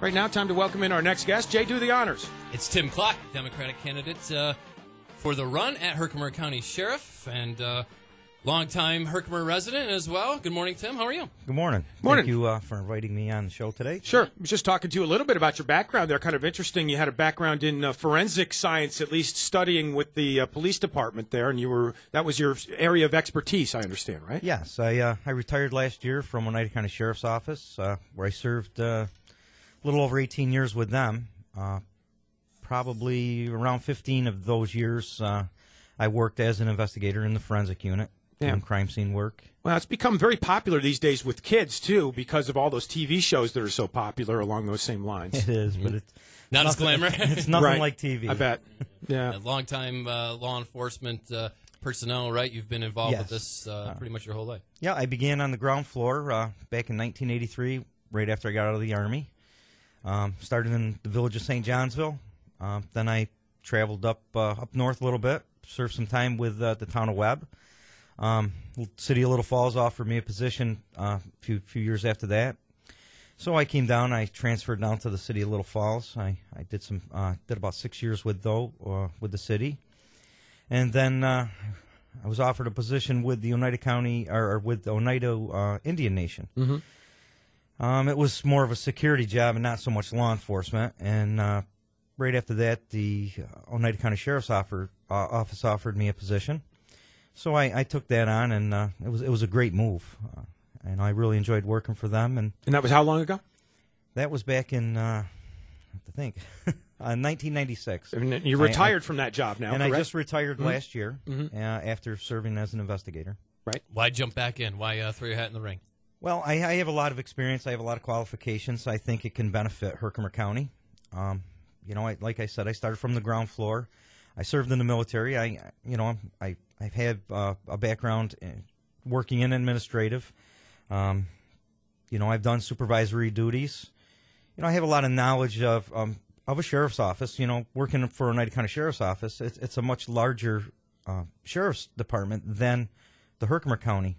Right now, time to welcome in our next guest. Jay, do the honors. It's Tim Klock, Democratic candidate for the run at Herkimer County Sheriff, and longtime Herkimer resident as well. Good morning, Tim. How are you? Good morning. Morning. Thank you for inviting me on the show today. Sure. I was just talking to you a little bit about your background there. Kind of interesting. You had a background in forensic science, at least studying with the police department there, and that was your area of expertise, I understand, right? Yes, I retired last year from Oneida County Sheriff's Office, where I served a little over 18 years with them. Probably around 15 of those years, I worked as an investigator in the forensic unit. Yeah. Crime scene work. Well, it's become very popular these days with kids, too, because of all those TV shows that are so popular along those same lines. It is, but it's Not as glamorous. It's nothing Right. like TV. I bet. Yeah. Longtime law enforcement personnel, right? You've been involved Yes. with this pretty much your whole life. Yeah, I began on the ground floor back in 1983, right after I got out of the Army. Started in the village of St. Johnsville. Then I traveled up north a little bit, served some time with the town of Webb. City of Little Falls offered me a position a few years after that. So I came down. I transferred down to the city of Little Falls. I did about 6 years with the city, and then I was offered a position with the Oneida County or with the Oneida Indian Nation. Mm-hmm. It was more of a security job and not so much law enforcement. And right after that, the Oneida County Sheriff's Office offered me a position. So I took that on, and it was a great move, and I really enjoyed working for them. And that was how long ago? That was back in, I have to think, 1996. And you retired from that job now, and correct? I just retired Mm-hmm. last year after serving as an investigator. Right. Why jump back in? Why throw your hat in the ring? Well, I have a lot of experience. I have a lot of qualifications. I think it can benefit Herkimer County. Like I said, I started from the ground floor. I served in the military. I've had a background in working in administrative. I've done supervisory duties. I have a lot of knowledge of a sheriff's office. Working for Oneida County Sheriff's Office, it's a much larger sheriff's department than the Herkimer County,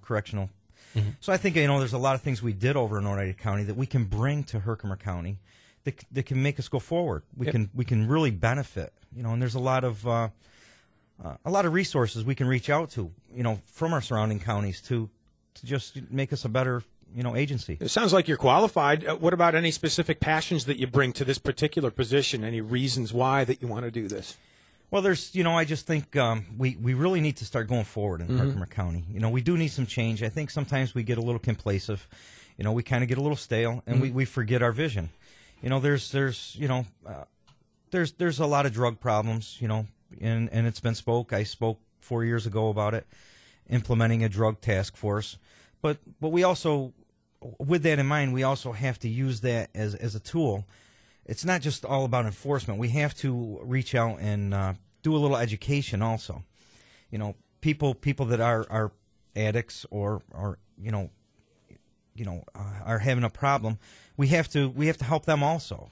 correctional. Mm-hmm. So I think there's a lot of things we did over in Oneida County that we can bring to Herkimer County that can make us go forward. We can really benefit. And there's a lot of resources we can reach out to, from our surrounding counties to just make us a better, agency. It sounds like you're qualified. What about any specific passions that you bring to this particular position? Any reasons why that you want to do this? Well, there's, I just think we really need to start going forward in Herkimer County. We do need some change. I think sometimes we get a little complacent. We kind of get a little stale, and we forget our vision. There's a lot of drug problems, and it's been I spoke 4 years ago about it, implementing a drug task force. But we also, with that in mind, we also have to use that as a tool. It's not just all about enforcement. We have to reach out and do a little education also. People that are addicts or are having a problem, we have to help them also.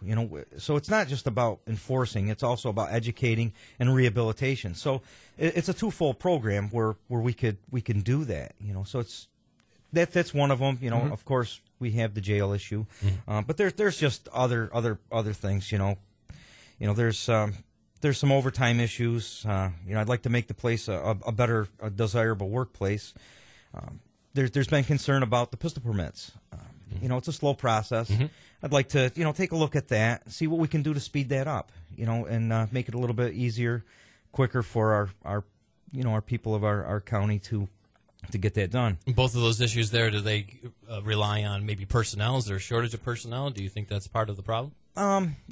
So it's not just about enforcing; it's also about educating and rehabilitation. So it's a twofold program where we can do that. So that's one of them. Of course we have the jail issue, but there's just other things. There's some overtime issues. I'd like to make the place a better, desirable workplace. There's been concern about the pistol permits. It's a slow process. I'd like to, take a look at that, see what we can do to speed that up, and make it a little bit easier, quicker for our people of our county to get that done. Both of those issues there, do they rely on maybe personnel? Is there a shortage of personnel? Do you think that's part of the problem?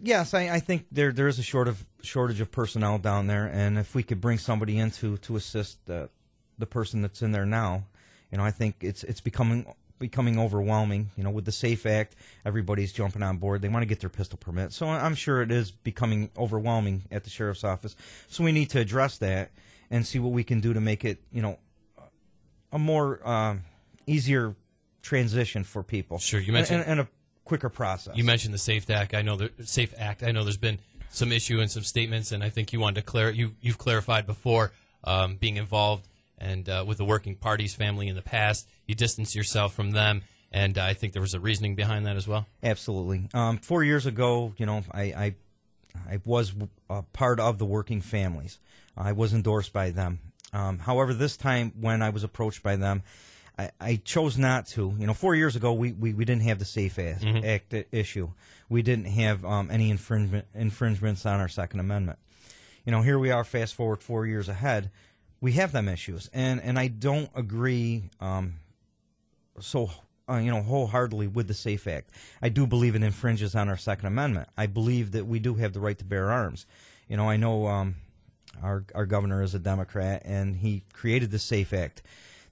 Yes, I think there is a shortage of personnel down there, and if we could bring somebody in to assist the person that's in there now, I think it's becoming overwhelming. With the SAFE Act, everybody's jumping on board. They want to get their pistol permit. So I'm sure it is becoming overwhelming at the sheriff's office. So we need to address that and see what we can do to make it, a more easier transition for people. Sure, you mentioned and a quicker process. You mentioned the SAFE Act. I know there's been some issue and some statements, and I think you wanted to you've clarified before being involved and with the working parties family in the past. You distance yourself from them. and I think there was a reasoning behind that as well. Absolutely. 4 years ago, I was a part of the working families. I was endorsed by them. However, this time when I was approached by them, I chose not to. 4 years ago, we didn't have the SAFE Act issue. We didn't have any infringements on our Second Amendment. Here we are, fast forward 4 years ahead, we have them issues. And I don't agree wholeheartedly with the SAFE Act. I do believe it infringes on our Second Amendment. I believe that we do have the right to bear arms. I know our governor is a Democrat, and he created the SAFE Act.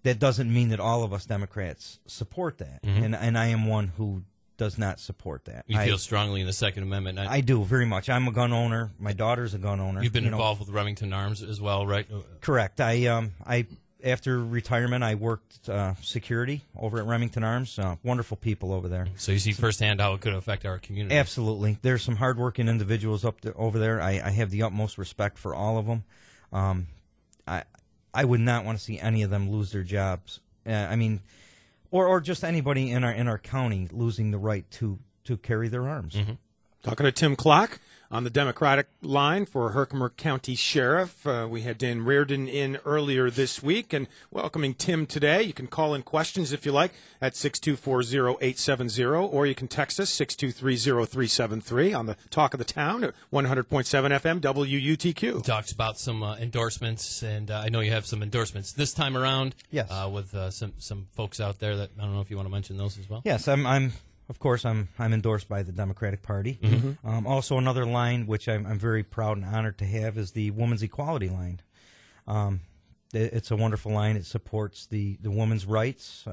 That doesn't mean that all of us Democrats support that, and I am one who does not support that. You feel strongly in the Second Amendment. I do, very much. I'm a gun owner. My daughter's a gun owner. You've been involved with Remington Arms as well, right? Correct. I after retirement, I worked security over at Remington Arms. Wonderful people over there. So you see firsthand how it could affect our community. Absolutely. There's some hardworking individuals over there. I have the utmost respect for all of them. I would not want to see any of them lose their jobs. Or just anybody in our county losing the right to carry their arms. Talking to Tim Klock on the Democratic line for Herkimer County Sheriff. We had Dan Reardon in earlier this week, and welcoming Tim today. You can call in questions if you like at 6240870, or you can text us 6230373 on the Talk of the Town at 100.7 FM WUTQ. He talks about some endorsements, and I know you have some endorsements this time around. Yes. With some folks out there that I don't know if you want to mention those as well. Yes, Of course, I'm endorsed by the Democratic Party. Also, another line which I'm very proud and honored to have is the Women's Equality line. It's a wonderful line. It supports the women's rights.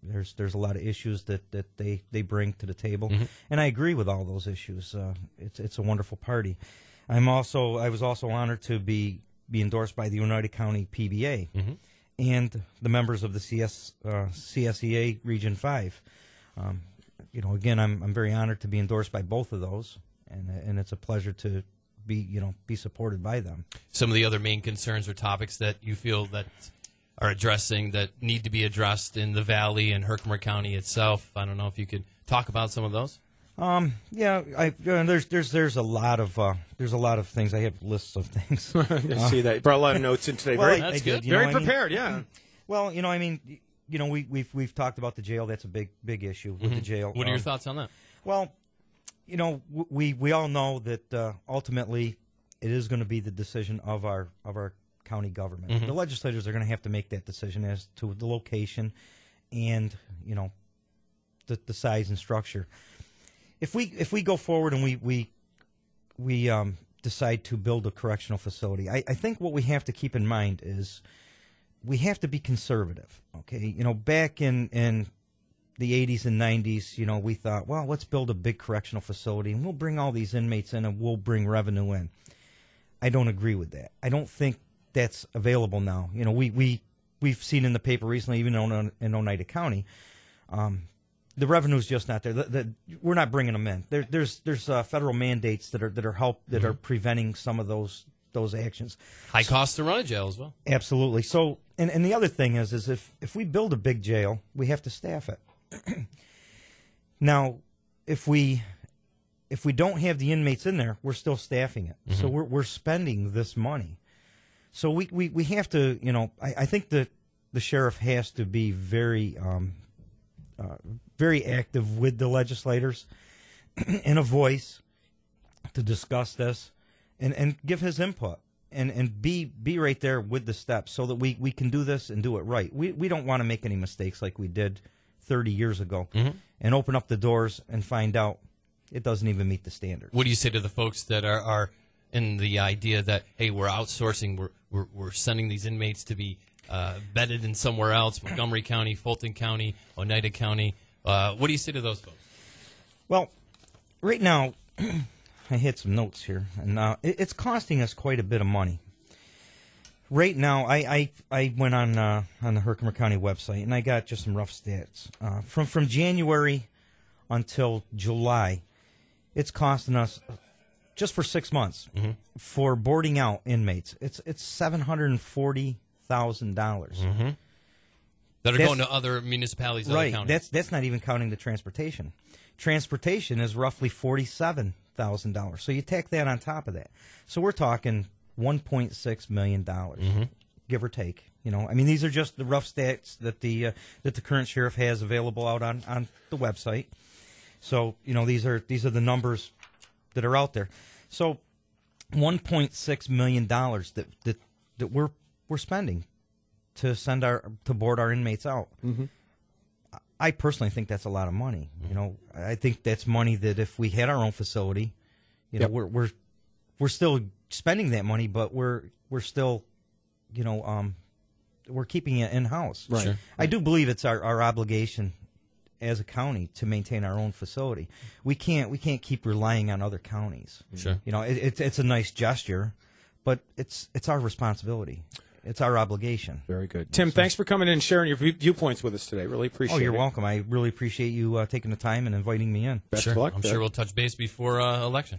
There's a lot of issues that they bring to the table, and I agree with all those issues. It's a wonderful party. I was also honored to be endorsed by the United County PBA and the members of the CSEA Region 5. Again, I'm very honored to be endorsed by both of those, and it's a pleasure to be supported by them. Some of the other main concerns or topics that you feel that are addressing that need to be addressed in the Valley and Herkimer County itself. I don't know if you could talk about some of those. There's a lot of things. I have lists of things. I see that you brought a lot of notes in today. That's good. Very prepared. Yeah. Well, we've talked about the jail. That's a big issue with the jail. What are your thoughts on that? Well, we all know that ultimately it is going to be the decision of our county government. The legislators are going to have to make that decision as to the location and the size and structure. If we go forward and we decide to build a correctional facility, I think what we have to keep in mind is we have to be conservative, okay? Back in the 80s and 90s, we thought, well, let's build a big correctional facility, and we'll bring all these inmates in, and we'll bring revenue in. I don't agree with that. I don't think that's available now. We've seen in the paper recently, even in Oneida County, the revenue's just not there. We're not bringing them in. There's federal mandates that are preventing some of those actions. High cost to run a jail as well. Absolutely. So, and the other thing is if we build a big jail, we have to staff it. Now, if we don't have the inmates in there, we're still staffing it. So we're spending this money. So we have to, I think that the sheriff has to be very active with the legislators and a voice to discuss this. And give his input and be right there with the steps so that we can do this and do it right. We don't want to make any mistakes like we did 30 years ago and open up the doors and find out it doesn't even meet the standards. What do you say to the folks that are in the idea that, hey, we're outsourcing, we're sending these inmates to be bedded in somewhere else, Montgomery County, Fulton County, Oneida County? What do you say to those folks? Well, right now, I had some notes here, and it's costing us quite a bit of money. Right now, I went on the Herkimer County website, and I got just some rough stats. From January until July, it's costing us, just for 6 months, for boarding out inmates, it's $740,000. that are going to other municipalities, right. other counties. That's not even counting the transportation. Transportation is roughly $47,000. So you tack that on top of that. So we're talking $1.6 million, give or take. You know, I mean, these are just the rough stats that the current sheriff has available out on the website. So, you know, these are the numbers that are out there. So $1.6 million that we're spending to board our inmates out. I personally think that's a lot of money. You know, I think that's money that if we had our own facility, you know, we're still spending that money, but we're still, you know, we're keeping it in house. Right. Sure. I do believe it's our obligation as a county to maintain our own facility. We can't keep relying on other counties. Sure. You know, it's a nice gesture, but it's our responsibility. It's our obligation. Very good. Tim, thanks for coming in and sharing your viewpoints with us today. Really appreciate it. Oh, you're welcome. I really appreciate you taking the time and inviting me in. Best of luck. I'm sure we'll touch base before election.